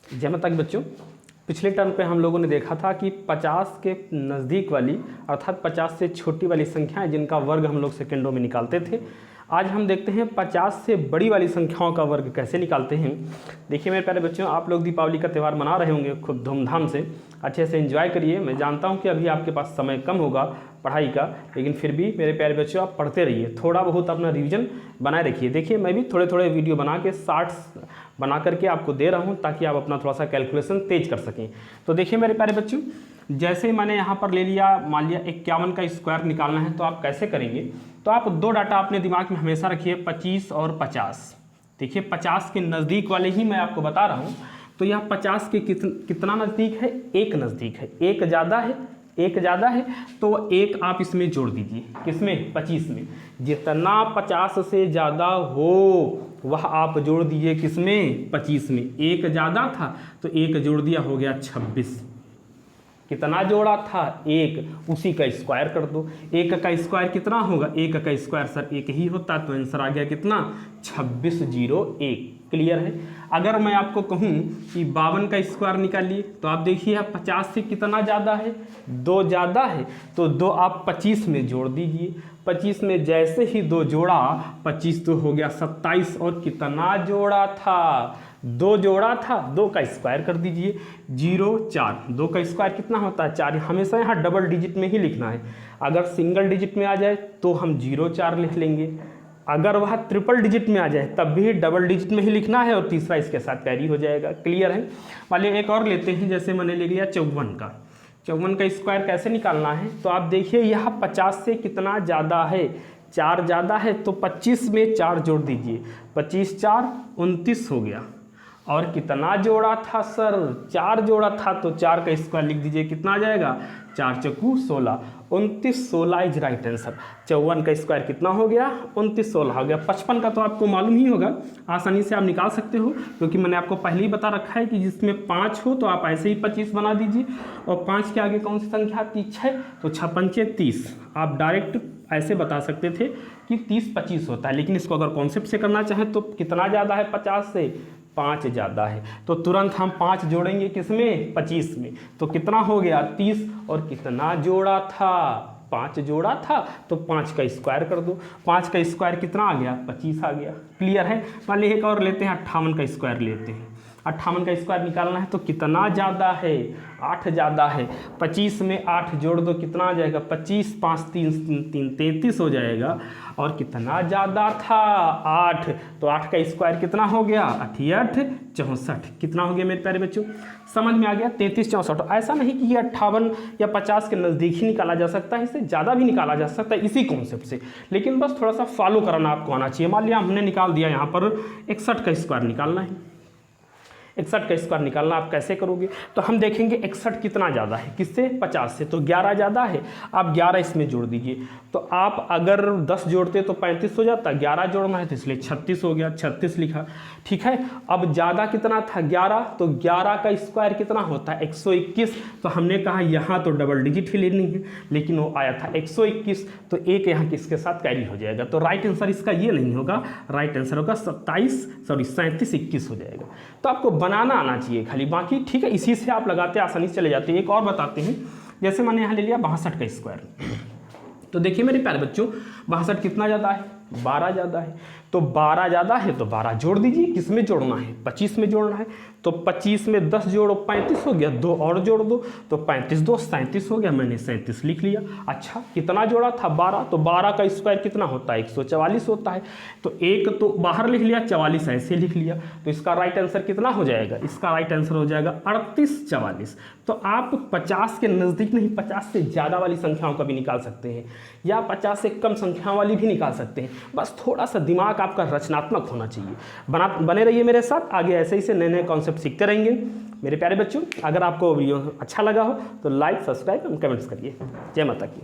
जय माता की बच्चों, पिछले टर्म पे हम लोगों ने देखा था कि 50 के नज़दीक वाली अर्थात 50 से छोटी वाली संख्याएं जिनका वर्ग हम लोग सेकेंडों में निकालते थे। आज हम देखते हैं 50 से बड़ी वाली संख्याओं का वर्ग कैसे निकालते हैं। देखिए मेरे प्यारे बच्चों, आप लोग दीपावली का त्यौहार मना रहे होंगे खूब धूमधाम से, अच्छे से एंजॉय करिए। मैं जानता हूं कि अभी आपके पास समय कम होगा पढ़ाई का, लेकिन फिर भी मेरे प्यारे बच्चों आप पढ़ते रहिए, थोड़ा बहुत अपना रिवीजन बनाए रखिए। देखिए मैं भी थोड़े थोड़े वीडियो बना के शार्ट्स बना करके आपको दे रहा हूं ताकि आप अपना थोड़ा सा कैलकुलेशन तेज कर सकें। तो देखिए मेरे प्यारे बच्चों, जैसे मैंने यहाँ पर ले लिया, मान लिया 51 का स्क्वायर निकालना है, तो आप कैसे करेंगे। तो आप दो डाटा अपने दिमाग में हमेशा रखिए, 25 और 50। देखिए 50 के नज़दीक वाले ही मैं आपको बता रहा हूँ। तो यह 50 के कितना नज़दीक है, एक नज़दीक है, एक ज़्यादा है, एक ज़्यादा है, तो एक आप इसमें जोड़ दीजिए। किसमें, 25 में। जितना 50 से ज़्यादा हो वह आप जोड़ दीजिए किसमें, 25 में। एक ज़्यादा था तो एक जोड़ दिया, हो गया 26। कितना जोड़ा था, एक, उसी का स्क्वायर कर दो। एक का स्क्वायर कितना होगा, एक का स्क्वायर सर एक ही होता, तो आंसर आ गया कितना, 2601। क्लियर है। अगर मैं आपको कहूं कि 52 का स्क्वायर निकालिए, तो आप देखिए 50 से कितना ज़्यादा है, 2 ज़्यादा है, तो 2 आप 25 में जोड़ दीजिए। 25 में जैसे ही 2 जोड़ा, 25 तो हो गया 27। और कितना जोड़ा था, 2 जोड़ा था, 2 का स्क्वायर कर दीजिए, 0 4। 2 का स्क्वायर कितना होता है, 4। हमेशा यहाँ डबल डिजिट में ही लिखना है। अगर सिंगल डिजिट में आ जाए तो हम 0 4 लिख लेंगे, अगर वह ट्रिपल डिजिट में आ जाए तब भी डबल डिजिट में ही लिखना है, और तीसरा इसके साथ कैरी हो जाएगा। क्लियर है। मान लिया एक और लेते हैं, जैसे मैंने ले लिया 54 का। 54 का स्क्वायर कैसे निकालना है, तो आप देखिए यह 50 से कितना ज़्यादा है, 4 ज़्यादा है, तो 25 में 4 जोड़ दीजिए। 25 4 29 हो गया। और कितना जोड़ा था सर, 4 जोड़ा था, तो 4 का स्क्वायर लिख दीजिए, कितना आ जाएगा, 4 चौकू 16। 29 16 इज राइट आंसर। 54 का स्क्वायर कितना हो गया, 29 16 हो गया। 55 का तो आपको मालूम ही होगा, आसानी से आप निकाल सकते हो, क्योंकि मैंने आपको पहले ही बता रखा है कि जिसमें 5 हो तो आप ऐसे ही 25 बना दीजिए। और 5 के आगे कौन सी संख्या आती है, 6, तो 6 पंचे 30। आप डायरेक्ट ऐसे बता सकते थे कि 30 25 होता है, लेकिन इसको अगर कॉन्सेप्ट से करना चाहें तो कितना ज़्यादा है 50 से, 5 ज़्यादा है, तो तुरंत हम 5 जोड़ेंगे किसमें, 25 में, तो कितना हो गया 30। और कितना जोड़ा था, 5 जोड़ा था, तो 5 का स्क्वायर कर दो। 5 का स्क्वायर कितना आ गया, 25 आ गया। क्लियर है। मान लीजिए एक और लेते हैं, 58 का स्क्वायर लेते हैं। 58 का स्क्वायर निकालना है, तो कितना ज़्यादा है, 8 ज़्यादा है। 25 में 8 जोड़ दो, कितना आ जाएगा, 25 5 3 3 33 हो जाएगा। और कितना ज़्यादा था, 8, तो 8 का स्क्वायर कितना हो गया, 8 8 64। कितना हो गया मेरे प्यारे बच्चों, समझ में आ गया, 33 64। ऐसा नहीं कि ये 58 या 50 के नज़दीक ही निकाला जा सकता है, इससे ज़्यादा भी निकाला जा सकता है इसी कॉन्सेप्ट से, लेकिन बस थोड़ा सा फॉलो करना आपको आना चाहिए। मान लिया हमने निकाल दिया, यहाँ पर 61 का स्क्वायर निकालना है। 61 का स्क्वायर निकालना आप कैसे करोगे, तो हम देखेंगे 61 कितना ज़्यादा है, किससे, 50 से, तो 11 ज़्यादा है, आप 11 इसमें जोड़ दीजिए। तो आप अगर 10 जोड़ते तो 35 हो जाता, 11 जोड़ना है तो इसलिए 36 हो गया, 36 लिखा। ठीक है। अब ज़्यादा कितना था, 11, तो 11 का स्क्वायर कितना होता है, 121। तो हमने कहा यहाँ तो डबल डिजिट ही लेनी है, लेकिन वो आया था 121, तो एक यहाँ किसके साथ कैरी हो जाएगा, तो राइट आंसर इसका ये नहीं होगा, राइट आंसर होगा 37 21 हो जाएगा। तो आपको बनाना आना चाहिए खाली, बाकी ठीक है, इसी से आप लगाते आसानी से चले जाते हैं। एक और बताते हैं, जैसे मैंने यहाँ ले लिया 62 का स्क्वायर। तो देखिए मेरे प्यारे बच्चों, 62 कितना ज़्यादा है, 12 ज़्यादा है, तो 12 ज़्यादा है तो 12 जोड़ दीजिए। किस में जोड़ना है, 25 में जोड़ना है, तो 25 में 10 जोड़ो, 35 हो गया, 2 और जोड़ दो, तो 35 2 37 हो गया, मैंने 37 लिख लिया। अच्छा, कितना जोड़ा था, 12, तो 12 का स्क्वायर कितना होता है, 144 होता है, तो एक तो बाहर लिख लिया, 44 ऐसे लिख लिया, तो इसका राइट आंसर कितना हो जाएगा, इसका राइट आंसर हो जाएगा 38 44। तो आप 50 के नज़दीक नहीं, 50 से ज़्यादा वाली संख्याओं का भी निकाल सकते हैं, या 50 से कम संख्याओं वाली भी निकाल सकते हैं, बस थोड़ा सा दिमाग आपका रचनात्मक होना चाहिए। बने रहिए मेरे साथ, आगे ऐसे ही से नए नए कॉन्सेप्ट सीखते रहेंगे मेरे प्यारे बच्चों। अगर आपको वीडियो अच्छा लगा हो तो लाइक, सब्सक्राइब और कमेंट्स करिए। जय माता की।